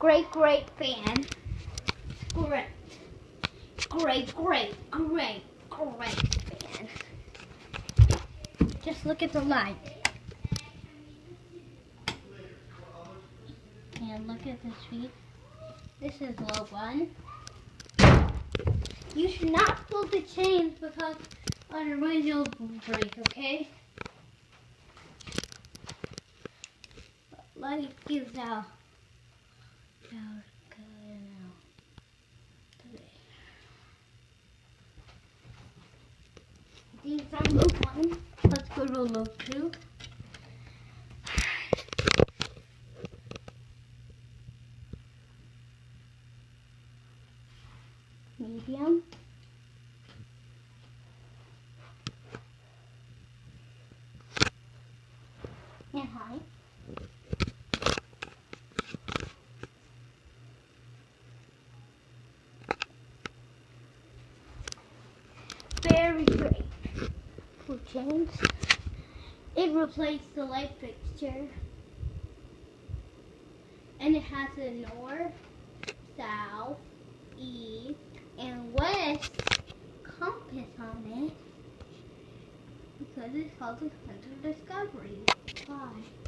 great fan. Great fan. Just look at the light. And look at this feet. This is low one. You should not pull the chains because otherwise you'll break, okay? But light gives out. These are low one. Let's go to low two. Medium. And high. Very great. For change, it replaced the light fixture. And it has a north, south, east, and west compass on it because it's called the Hunter Discovery. Bye.